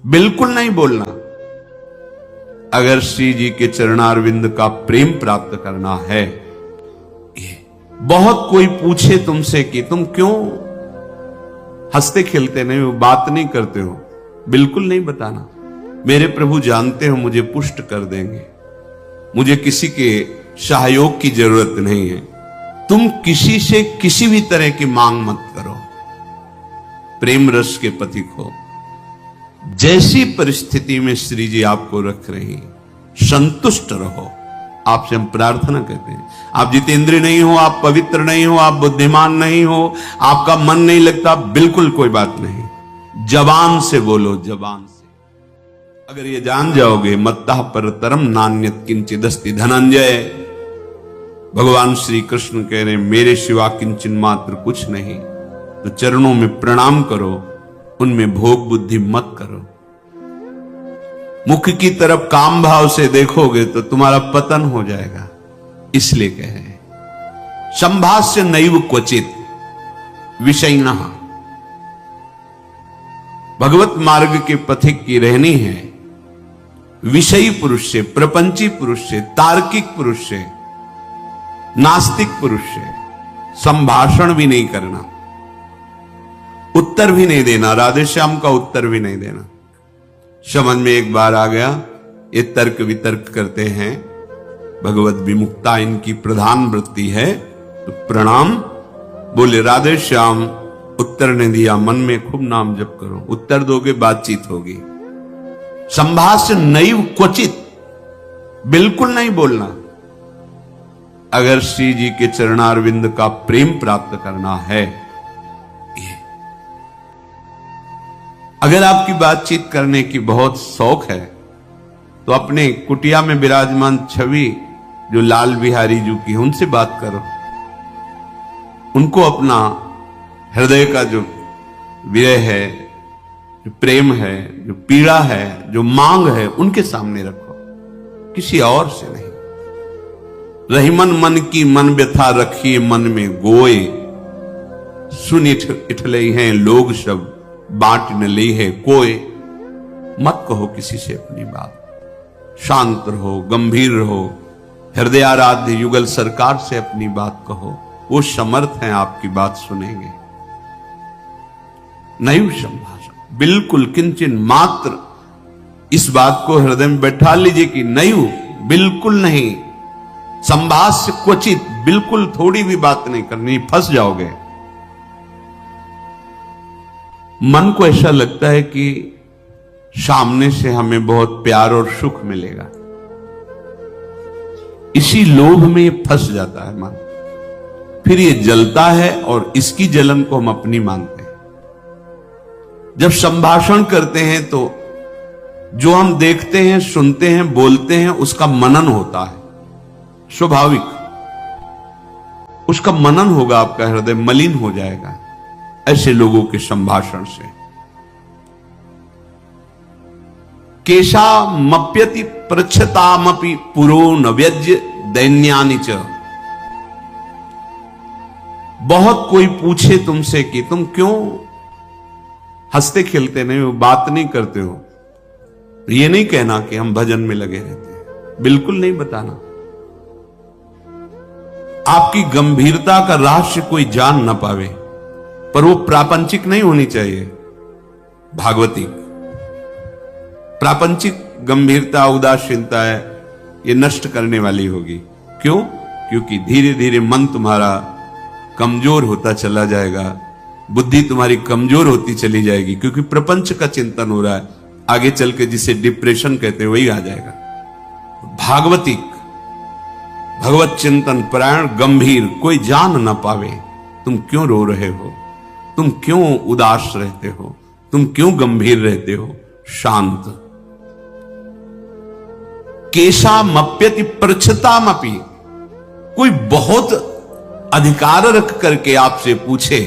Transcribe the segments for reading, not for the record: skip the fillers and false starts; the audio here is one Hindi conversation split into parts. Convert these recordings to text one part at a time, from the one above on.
बिल्कुल नहीं बोलना। अगर श्री जी के चरणारविंद का प्रेम प्राप्त करना है, ये बहुत कोई पूछे तुमसे कि तुम क्यों हंसते खेलते नहीं हो, बात नहीं करते हो, बिल्कुल नहीं बताना। मेरे प्रभु जानते हो मुझे पुष्ट कर देंगे, मुझे किसी के सहयोग की जरूरत नहीं है। तुम किसी से किसी भी तरह की मांग मत करो, प्रेम रस के पथिक हो। जैसी परिस्थिति में श्री जी आपको रख रहे हैं, संतुष्ट रहो। आपसे हम प्रार्थना करते हैं, आप जितेंद्रिय नहीं हो, आप पवित्र नहीं हो, आप बुद्धिमान नहीं हो, आपका मन नहीं लगता, बिल्कुल कोई बात नहीं। जबान से बोलो, जबान से। अगर ये जान जाओगे, मत्तः परतरम नान्यत किंचिदस्ति धनंजय। भगवान श्री कृष्ण कह रहे मेरे सिवा किंचन मात्र कुछ नहीं, तो चरणों में प्रणाम करो, उनमें भोग बुद्धि मत करो। मुख की तरफ काम भाव से देखोगे तो तुम्हारा पतन हो जाएगा। इसलिए कह रहे हैं संभाष्य नैव क्वचित विषयिणः। भगवत मार्ग के पथिक की रहनी है विषयी पुरुष से, प्रपंची पुरुष से, तार्किक पुरुष से, नास्तिक पुरुष से संभाषण भी नहीं करना, उत्तर भी नहीं देना, राधे श्याम का उत्तर भी नहीं देना। समझ में एक बार आ गया, ये तर्क वितर्क करते हैं, भगवत विमुक्ता इनकी प्रधान वृत्ति है, तो प्रणाम बोले राधे श्याम, उत्तर ने दिया, मन में खूब नाम जप करो, उत्तर दोगे बातचीत होगी। संभाष्य नैव क्वचित, बिल्कुल नहीं बोलना। अगर श्री जी के चरणारविंद का प्रेम प्राप्त करना है, अगर आपकी बातचीत करने की बहुत शौक है, तो अपने कुटिया में विराजमान छवि जो लाल बिहारी जी की, उनसे बात करो। उनको अपना हृदय का जो विरह है, जो प्रेम है, जो पीड़ा है, जो मांग है, उनके सामने रखो, किसी और से नहीं। रहीमन मन की मन व्यथा रखिए मन में गोए, सुन इठलई हैं लोग सब बांट न ली है कोई। मत कहो किसी से अपनी बात, शांत रहो, गंभीर रहो, हृदयाराध्य युगल सरकार से अपनी बात कहो, वो समर्थ हैं आपकी बात सुनेंगे। नहीं संभाषण, बिल्कुल किंचन मात्र इस बात को हृदय में बैठा लीजिए कि नहीं, बिल्कुल नहीं। संभाष्य क्वचित, बिल्कुल थोड़ी भी बात नहीं करनी, फंस जाओगे। मन को ऐसा लगता है कि सामने से हमें बहुत प्यार और सुख मिलेगा, इसी लोभ में ये फंस जाता है मन, फिर ये जलता है और इसकी जलन को हम अपनी मानते हैं। जब संभाषण करते हैं तो जो हम देखते हैं, सुनते हैं, बोलते हैं, उसका मनन होता है, स्वाभाविक उसका मनन होगा, आपका हृदय मलिन हो जाएगा ऐसे लोगों के संभाषण से। केशा मप्यति पृच्छतामपि पुरो न व्यज्य दैन्यानि च। बहुत कोई पूछे तुमसे कि तुम क्यों हंसते खेलते नहीं हो, बात नहीं करते हो, ये नहीं कहना कि हम भजन में लगे रहते हैं, बिल्कुल नहीं बताना। आपकी गंभीरता का रहस्य कोई जान ना पावे, पर वो प्रापंचिक नहीं होनी चाहिए, भागवतिक। प्रापंचिक गंभीरता, उदासीनता है, ये नष्ट करने वाली होगी। क्यों? क्योंकि धीरे धीरे मन तुम्हारा कमजोर होता चला जाएगा, बुद्धि तुम्हारी कमजोर होती चली जाएगी, क्योंकि प्रपंच का चिंतन हो रहा है। आगे चल के जिसे डिप्रेशन कहते हैं वही आ जाएगा। भागवतिक, भगवत चिंतन परायण, गंभीर, कोई जान ना पावे तुम क्यों रो रहे हो, तुम क्यों उदास रहते हो, तुम क्यों गंभीर रहते हो, शांत। केशा मप्यति पृच्छतामपि, कोई बहुत अधिकार रख करके आपसे पूछे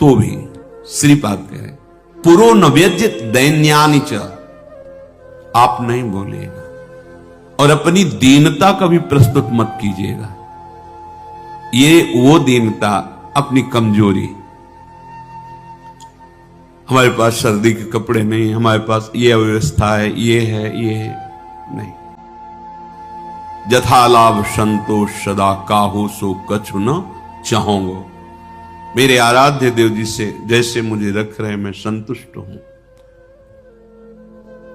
तो भी श्रीपाद कह रहे पुरो न व्यज्यत दैन्यानि च, आप नहीं बोलिएगा और अपनी दीनता का भी प्रस्तुत मत कीजिएगा। ये वो दीनता, अपनी कमजोरी। हमारे पास सर्दी के कपड़े नहीं, हमारे पास ये अव्यवस्था है, ये है, ये है। नहीं। जथा लाभ संतोष सदा काहू सो कछु न चाहूंगो। मेरे आराध्य देव जी से जैसे मुझे रख रहे मैं संतुष्ट हूं।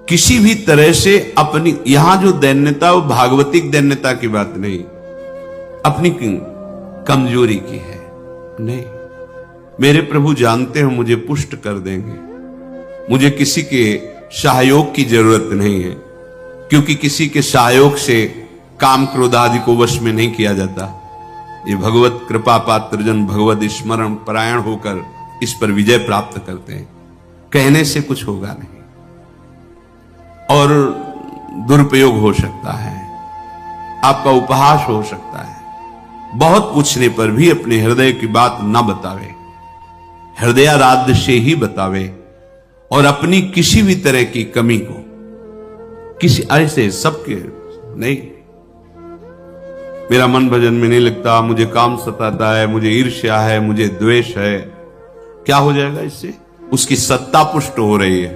किसी भी तरह से अपनी, यहां जो दैन्यता वो भागवतिक दैन्यता की बात नहीं, अपनी कमजोरी की है। नहीं, मेरे प्रभु जानते हो मुझे पुष्ट कर देंगे, मुझे किसी के सहयोग की जरूरत नहीं है, क्योंकि किसी के सहयोग से काम क्रोध आदि को वश में नहीं किया जाता। ये भगवत कृपा पात्र जन भगवत स्मरण परायण होकर इस पर विजय प्राप्त करते हैं। कहने से कुछ होगा नहीं और दुरुपयोग हो सकता है, आपका उपहास हो सकता है। बहुत पूछने पर भी अपने हृदय की बात ना बतावे, हृदयाराध्य से ही बतावे, और अपनी किसी भी तरह की कमी को किसी ऐसे सबके नहीं, मेरा मन भजन में नहीं लगता, मुझे काम सताता है, मुझे ईर्ष्या है, मुझे द्वेष है, क्या हो जाएगा इससे? उसकी सत्ता पुष्ट हो रही है।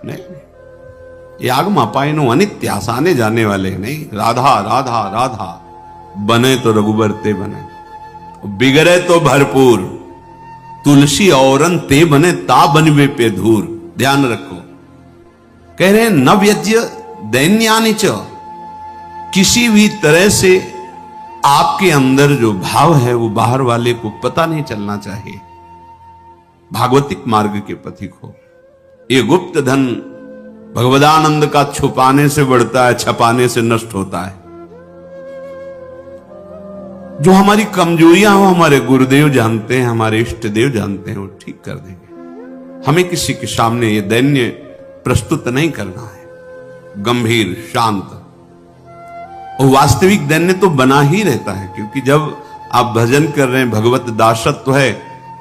नहीं, ये आगमा पाइनो अनित्य, आसाने जाने वाले नहीं। राधा राधा राधा, बने तो रघुबर ते बने, बिगड़े तो भरपूर, तुलसी औरन ते बने ता बनवे पे धूर। ध्यान रखो, कह रहे न व्यज्य दैन्यानि च, किसी भी तरह से आपके अंदर जो भाव है वो बाहर वाले को पता नहीं चलना चाहिए। भागवतिक मार्ग के पथिक हो। ये गुप्त धन भगवदानंद का छुपाने से बढ़ता है, छपाने से नष्ट होता है। जो हमारी कमजोरियां हो हमारे गुरुदेव जानते हैं, हमारे इष्ट देव जानते हैं, वो ठीक कर देंगे। हमें किसी के सामने ये दैन्य प्रस्तुत नहीं करना है, गंभीर शांत। और वास्तविक दैन्य तो बना ही रहता है, क्योंकि जब आप भजन कर रहे हैं, भगवत दासत्व है,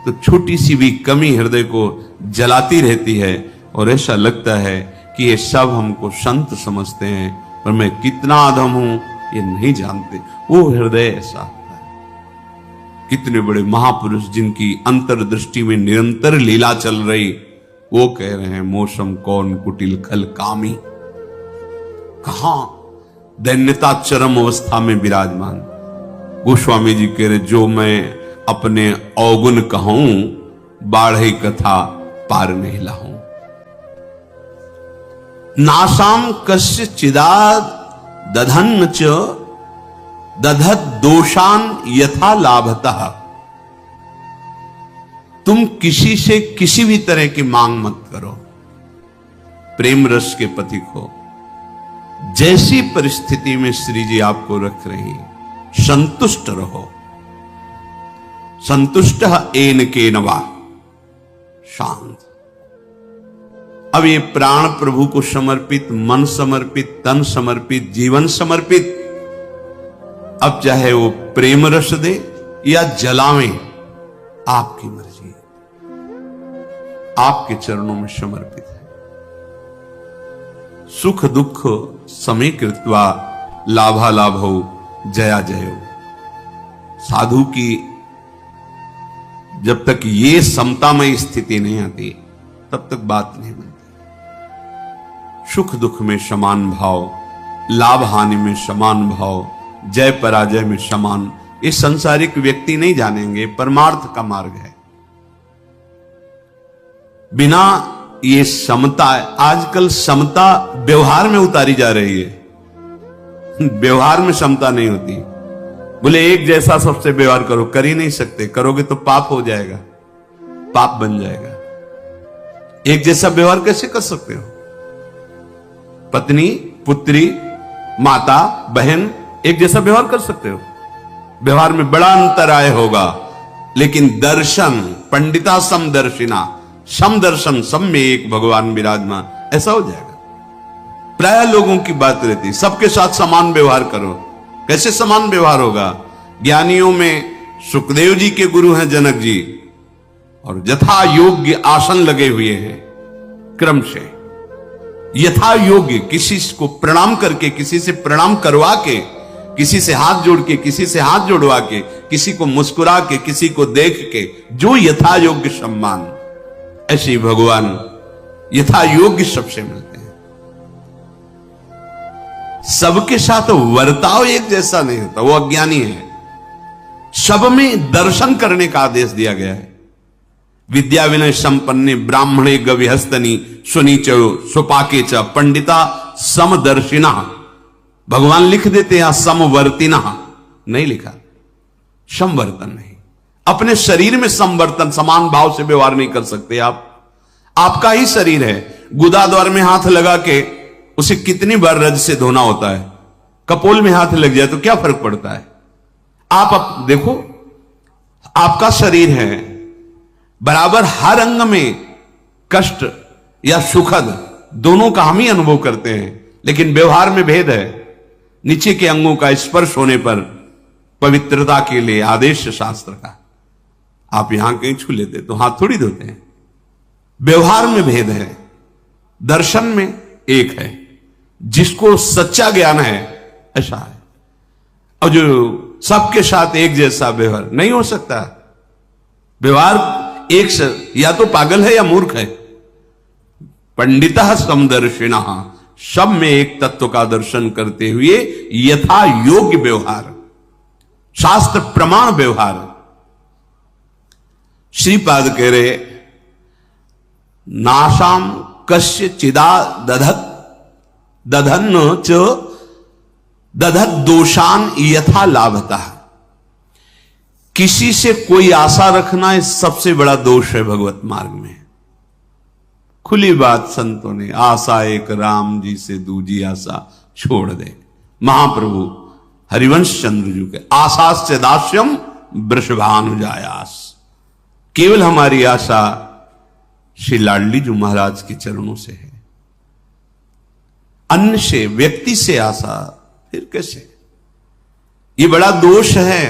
तो छोटी सी भी कमी हृदय को जलाती रहती है और ऐसा लगता है कि ये सब हमको संत समझते हैं, पर मैं कितना अधम हूं ये नहीं जानते। वो हृदय ऐसा होता है। कितने बड़े महापुरुष जिनकी अंतर्दृष्टि में निरंतर लीला चल रही, वो कह रहे हैं मौसम कौन कुटिल खल कामी। कहां दैन्यता चरम अवस्था में विराजमान। गोस्वामी जी कह रहे जो मैं अपने अवगुण कहूं, बाढ़ई कथा पार नहीं लाऊं। नासाम कस्य चिदाद दधन्न च दधत दोषान यथा लाभतः। तुम किसी से किसी भी तरह की मांग मत करो, प्रेम रस के पथिक हो। जैसी परिस्थिति में श्री जी आपको रख रही, संतुष्ट रहो। संतुष्ट एन के नवा, शांत। अब ये प्राण प्रभु को समर्पित, मन समर्पित, तन समर्पित, जीवन समर्पित। अब चाहे वो प्रेम रस दे या जलावे, आपकी मर्जी, आपके चरणों में समर्पित है। सुख दुख समय कृत्वा लाभा लाभो जया जयो। साधु की जब तक ये समतामय स्थिति नहीं आती तब तक बात नहीं बनती। सुख दुख में समान भाव, लाभ हानि में समान भाव, जय पराजय में समान, ये संसारिक व्यक्ति नहीं जानेंगे। परमार्थ का मार्ग है। बिना ये समता, आजकल समता व्यवहार में उतारी जा रही है। व्यवहार में समता नहीं होती। बोले एक जैसा सबसे व्यवहार करो, कर ही नहीं सकते। करोगे तो पाप हो जाएगा, पाप बन जाएगा। एक जैसा व्यवहार कैसे कर सकते हो? पत्नी, पुत्री, माता, बहन एक जैसा व्यवहार कर सकते हो? व्यवहार में बड़ा अंतराय होगा, लेकिन दर्शन, पंडिता समदर्शिना, समदर्शन, सब में एक भगवान विराजमान, ऐसा हो जाएगा। प्राय लोगों की बात रहती, सबके साथ समान व्यवहार करो। कैसे समान व्यवहार होगा? ज्ञानियों में सुखदेव जी के गुरु हैं जनक जी, और यथा योग्य आसन लगे हुए हैं क्रम से। यथा योग्य, किसी को प्रणाम करके, किसी से प्रणाम करवा के, किसी से हाथ जोड़ के, किसी से हाथ जोड़वा के, किसी को मुस्कुरा के, किसी को देख के, जो यथा योग्य सम्मान, ऐसे ही भगवान यथा योग्य सबसे मिलते हैं। सबके साथ वर्ताव एक जैसा नहीं होता, वो अज्ञानी है। सब में दर्शन करने का आदेश दिया गया है। विद्या विनय संपन्ने ब्राह्मणे गविहस्तनी सुनीच सुपाके च पंडिता समदर्शिना। भगवान लिख देते हैं समवर्तिना, नहीं लिखा समवर्तन नहीं। अपने शरीर में समवर्तन, समान भाव से व्यवहार नहीं कर सकते आप। आपका ही शरीर है, गुदाद्वार में हाथ लगा के उसे कितनी बार रज से धोना होता है। कपोल में हाथ लग जाए तो क्या फर्क पड़ता है। आप देखो, आपका शरीर है, बराबर हर अंग में कष्ट या सुखद दोनों का हम ही अनुभव करते हैं, लेकिन व्यवहार में भेद है। नीचे के अंगों का स्पर्श होने पर पवित्रता के लिए आदेश शास्त्र का, आप यहां कहीं छू लेते तो हाथ थोड़ी धोते हैं। व्यवहार में भेद है, दर्शन में एक है। जिसको सच्चा ज्ञान है ऐसा है, और जो सबके साथ एक जैसा व्यवहार नहीं हो सकता। व्यवहार एक से या तो पागल है या मूर्ख है। पंडितः समदर्शिनः, सब में एक तत्व का दर्शन करते हुए यथा योग्य व्यवहार, शास्त्र प्रमाण व्यवहार। श्रीपाद कह रहे नाशाम कस्य चिदा दधत दधन च दधत दोषान यथा लाभता। किसी से कोई आशा रखना इस सबसे बड़ा दोष है भगवत मार्ग में। खुली बात संतों ने, आशा एक राम जी से दूजी आशा छोड़ दे। महाप्रभु हरिवंश चंद्र जी के आशास्य दास्यम वृषभानुजायास। केवल हमारी आशा श्री लाडली जी महाराज के चरणों से है, अन्य से, व्यक्ति से आशा फिर कैसे। ये बड़ा दोष है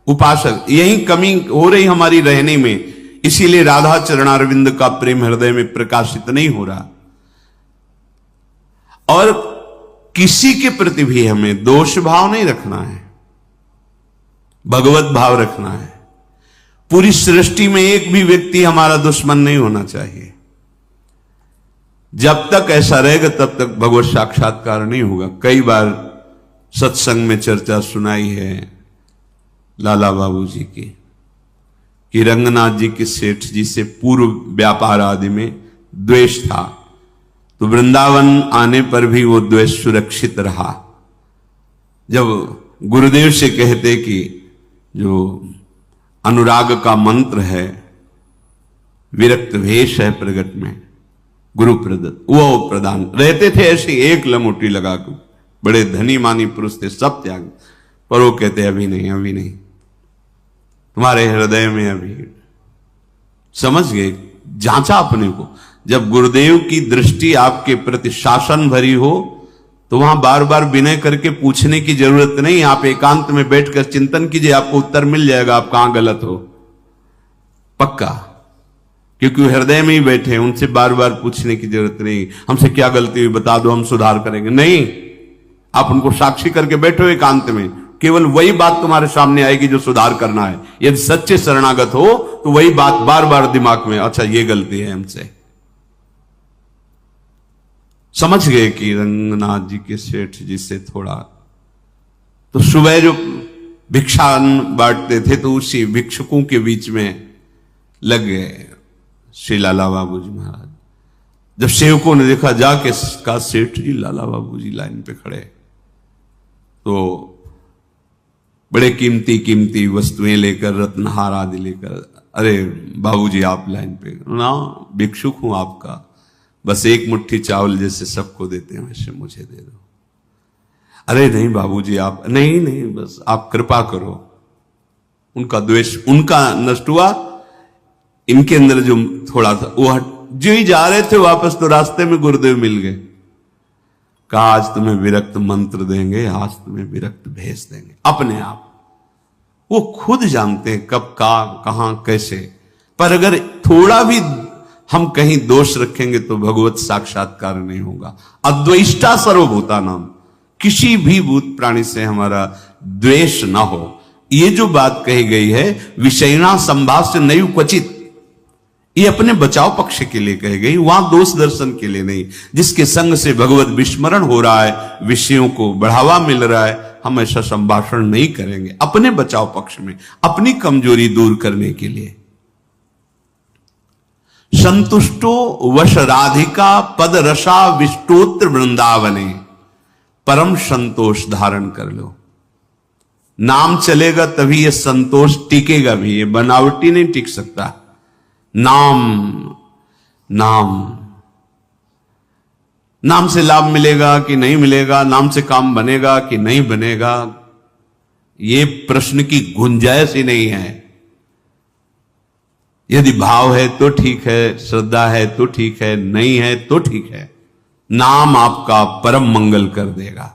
उपासक, यही कमी हो रही हमारी रहने में। इसीलिए राधा चरणारविंद का प्रेम हृदय में प्रकाशित नहीं हो रहा। और किसी के प्रति भी हमें दोष भाव नहीं रखना है, भगवत भाव रखना है। पूरी सृष्टि में एक भी व्यक्ति हमारा दुश्मन नहीं होना चाहिए। जब तक ऐसा रहेगा तब तक भगवत साक्षात्कार नहीं होगा। कई बार सत्संग में चर्चा सुनाई है लाला बाबू जी की, कि रंगनाथ जी के सेठ जी से पूर्व व्यापार आदि में द्वेष था, तो वृंदावन आने पर भी वो द्वेष सुरक्षित रहा। जब गुरुदेव से कहते कि जो अनुराग का मंत्र है, विरक्त भेष है प्रगट में गुरु प्रदत्त, वो प्रदान रहते थे। ऐसी एक लमोटी लगा के, बड़े धनी मानी पुरुष थे, सब त्याग, पर वो कहते अभी नहीं, अभी नहीं, तुम्हारे हृदय में अभी। समझ गए, जांचा अपने को। जब गुरुदेव की दृष्टि आपके प्रति शासन भरी हो तो वहां बार बार विनय करके पूछने की जरूरत नहीं। आप एकांत में बैठकर चिंतन कीजिए, आपको उत्तर मिल जाएगा आप कहां गलत हो, पक्का। क्योंकि वो हृदय में ही बैठे हैं, उनसे बार बार पूछने की जरूरत नहीं, हमसे क्या गलती हुई बता दो, हम सुधार करेंगे। नहीं, आप उनको साक्षी करके बैठो एकांत में, केवल वही बात तुम्हारे सामने आएगी जो सुधार करना है। यदि सच्चे शरणागत हो तो वही बात बार बार दिमाग में, अच्छा ये गलती है हमसे। समझ गए कि रंगनाथ जी के सेठ जी से थोड़ा, तो सुबह जो भिक्षान बांटते थे तो उसी भिक्षुकों के बीच में लग गए श्री लाला बाबू जी महाराज। जब सेवकों ने देखा जाके का सेठ जी लाला बाबू जी लाइन पे खड़े, तो बड़े कीमती कीमती वस्तुएं लेकर, रत्नहार आदि लेकर, अरे बाबूजी आप लाइन पे ना, भिक्षुक हूं आपका, बस एक मुट्ठी चावल जैसे सबको देते हैं वैसे मुझे दे दो। अरे नहीं बाबूजी आप, नहीं नहीं बस आप कृपा करो। उनका द्वेष उनका नष्ट हुआ, इनके अंदर जो थोड़ा था वो हट। जो ही जा रहे थे वापस तो रास्ते में गुरुदेव मिल गए, कहा आज तुम्हें विरक्त मंत्र देंगे, आज तुम्हें विरक्त भेज देंगे। अपने आप वो खुद जानते हैं कब का कहां कैसे, पर अगर थोड़ा भी हम कहीं दोष रखेंगे तो भगवत साक्षात्कार नहीं होगा। अद्वेष्टा सर्वभूता नाम, किसी भी भूत प्राणी से हमारा द्वेष ना हो। ये जो बात कही गई है, विषयना संभाष्य नयु क्वचित, ये अपने बचाव पक्ष के लिए कही गई, वहां दोष दर्शन के लिए नहीं। जिसके संग से भगवत विस्मरण हो रहा है, विषयों को बढ़ावा मिल रहा है, हम ऐसा संभाषण नहीं करेंगे। अपने बचाव पक्ष में, अपनी कमजोरी दूर करने के लिए। संतुष्टो वश राधिका पद रसा विष्टोत्र वृंदावने, परम संतोष धारण कर लो। नाम चलेगा तभी ये संतोष टिकेगा भी, ये बनावटी नहीं टिक सकता। नाम नाम नाम से लाभ मिलेगा कि नहीं मिलेगा, नाम से काम बनेगा कि नहीं बनेगा, ये प्रश्न की गुंजाइश ही नहीं है। यदि भाव है तो ठीक है, श्रद्धा है तो ठीक है, नहीं है तो ठीक है। नाम आपका परम मंगल कर देगा।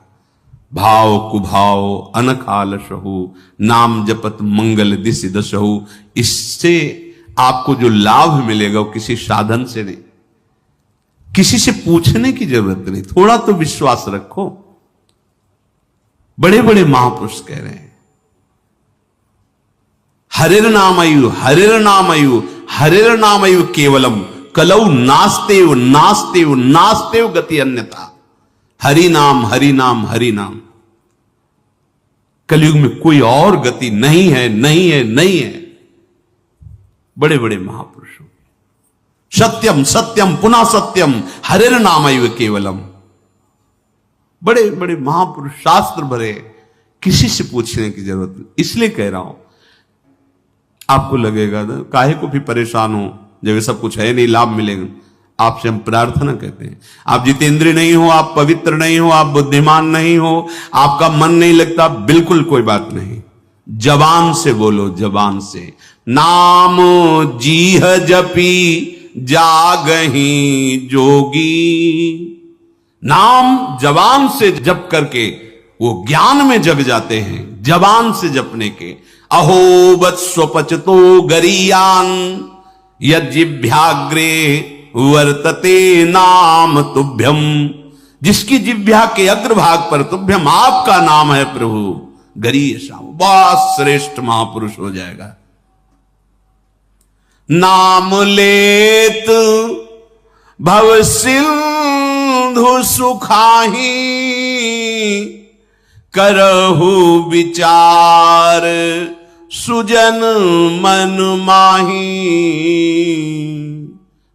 भाव कुभाव अनखाल सहु, नाम जपत मंगल दिशि दसहु। इससे आपको जो लाभ मिलेगा वो किसी साधन से नहीं, किसी से पूछने की जरूरत नहीं। थोड़ा तो विश्वास रखो। बड़े बड़े महापुरुष कह रहे हैं, हरिर नामयु हरिर नामयु हरिर नामयु केवलम कलौ नास्तेव नास्तेव नास्तेव गति अन्यथा। हरि नाम हरि नाम हरि नाम। कलयुग में कोई और गति नहीं है, नहीं है, नहीं है। बड़े बड़े महापुरुषों, सत्यम सत्यम पुनः सत्यम हरिर नामैव केवलम। बड़े बड़े महापुरुष, शास्त्र भरे, किसी से पूछने की जरूरत नहीं। इसलिए कह रहा हूं, आपको लगेगा ना काहे को भी परेशान हो, जब सब कुछ है नहीं, लाभ मिलेगा। आपसे हम प्रार्थना कहते हैं, आप जितेंद्रिय नहीं हो, आप पवित्र नहीं हो, आप बुद्धिमान नहीं हो, आपका मन नहीं लगता, बिल्कुल कोई बात नहीं। जबान से बोलो, जबान से। नाम जीह जपी जागही जोगी। नाम जबान से जप करके वो ज्ञान में जग जाते हैं, जबान से जपने के। अहो वत्स्वपचतो गरीयान यज्जिभ्याग्रे वर्तते नाम तुभ्यम। जिसकी जिह्वा के अग्रभाग पर तुभ्यम आपका नाम है प्रभु, गरीय श्याम, बहुत श्रेष्ठ महापुरुष हो जाएगा। नाम लेत भव सिंधु सुखाही, करहु विचार सुजन मन माही।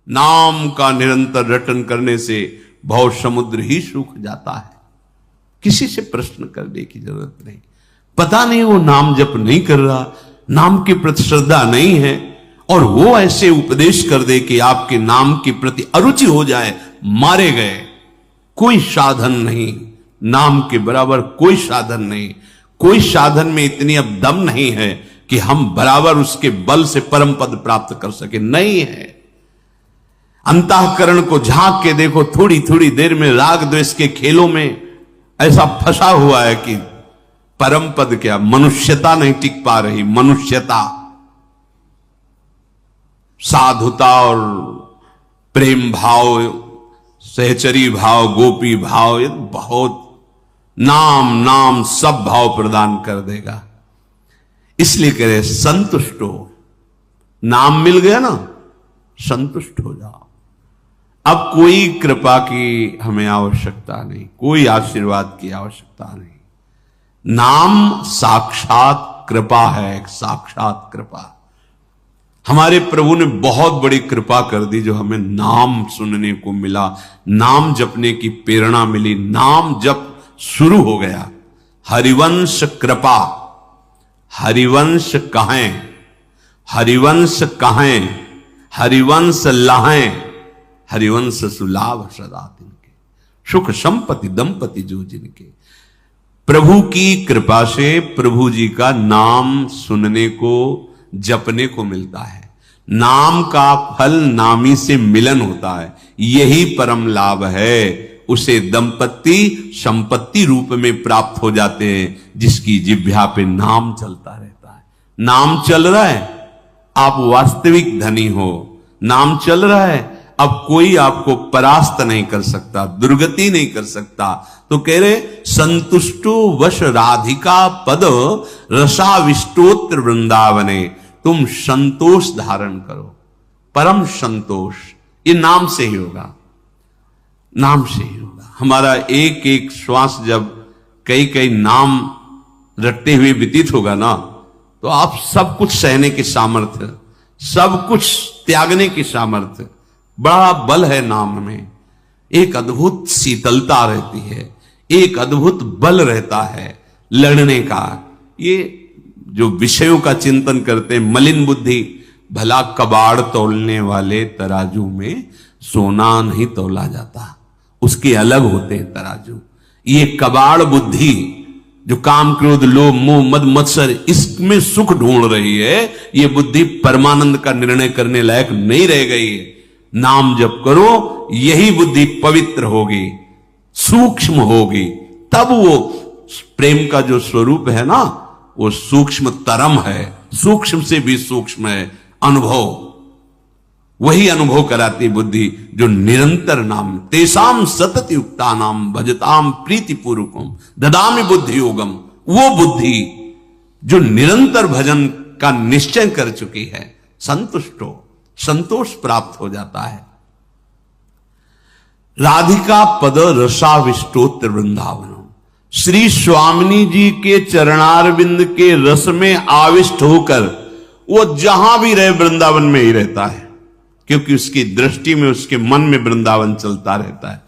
नाम का निरंतर रटन करने से भव समुद्र ही सूख जाता है। किसी से प्रश्न करने की जरूरत नहीं। पता नहीं वो नाम जप नहीं कर रहा, नाम के प्रति श्रद्धा नहीं है, और वो ऐसे उपदेश कर दे कि आपके नाम के प्रति अरुचि हो जाए, मारे गए। कोई साधन नहीं, नाम के बराबर कोई साधन नहीं। कोई साधन में इतनी अब दम नहीं है कि हम बराबर उसके बल से परम पद प्राप्त कर सके, नहीं है। अंतःकरण को झांक के देखो, थोड़ी थोड़ी देर में राग द्वेष के खेलों में ऐसा फंसा हुआ है कि परम पद क्या, मनुष्यता नहीं टिक पा रही। मनुष्यता, साधुता और प्रेम भाव, सहचरी भाव, गोपी भाव, ये बहुत नाम नाम सब भाव प्रदान कर देगा। इसलिए कह रहे संतुष्ट हो। नाम मिल गया ना, संतुष्ट हो जाओ। अब कोई कृपा की हमें आवश्यकता नहीं, कोई आशीर्वाद की आवश्यकता नहीं। नाम साक्षात कृपा है, एक साक्षात कृपा। हमारे प्रभु ने बहुत बड़ी कृपा कर दी, जो हमें नाम सुनने को मिला, नाम जपने की प्रेरणा मिली, नाम जप शुरू हो गया। हरिवंश कृपा, हरिवंश कहें, हरिवंश कहें, हरिवंश लाहें, हरिवंश सुलाभ सदा तिनके, सुख संपत्ति दंपति जो जिनके। प्रभु की कृपा से प्रभु जी का नाम सुनने को, जपने को मिलता है। नाम का फल नामी से मिलन होता है, यही परम लाभ है। उसे दंपति संपत्ति रूप में प्राप्त हो जाते हैं, जिसकी जिह्वा पे नाम चलता रहता है। नाम चल रहा है, आप वास्तविक धनी हो। नाम चल रहा है, अब कोई आपको परास्त नहीं कर सकता, दुर्गति नहीं कर सकता। तो कह रहे संतुष्टो वश राधिका पद रसाविष्टोत्र वृंदावने। तुम संतोष धारण करो। परम संतोष, ये नाम से ही होगा, नाम से ही होगा। हमारा एक एक श्वास जब कई कई नाम रटते हुए व्यतीत होगा ना, तो आप सब कुछ सहने की सामर्थ्य, सब कुछ त्यागने की सामर्थ्य, बड़ा बल है नाम में। एक अद्भुत शीतलता रहती है, एक अद्भुत बल रहता है लड़ने का। ये जो विषयों का चिंतन करते हैं, मलिन बुद्धि, भला कबाड़ तौलने वाले तराजू में सोना नहीं तौला जाता, उसके अलग होते हैं तराजू। ये कबाड़ बुद्धि जो काम क्रोध लोभ मोह मद मत्सर इसमें सुख ढूंढ रही है, ये बुद्धि परमानंद का निर्णय करने लायक नहीं रह गई है। नाम जप करो, यही बुद्धि पवित्र होगी, सूक्ष्म होगी, तब वो प्रेम का जो स्वरूप है ना, वो सूक्ष्म तरम है, सूक्ष्म से भी सूक्ष्म है अनुभव। वही अनुभव कराती बुद्धि जो निरंतर नाम, तेसाम सतत युक्ता नाम भजताम प्रीति पूर्वकम ददामि बुद्धि योगम। वो बुद्धि जो निरंतर भजन का निश्चय कर चुकी है, संतुष्ट हो, संतोष प्राप्त हो जाता है। राधिका पद रसाविष्टोत्र वृंदावन, श्री स्वामिनी जी के चरणारविंद के रस में आविष्ट होकर वो जहां भी रहे वृंदावन में ही रहता है, क्योंकि उसकी दृष्टि में, उसके मन में वृंदावन चलता रहता है।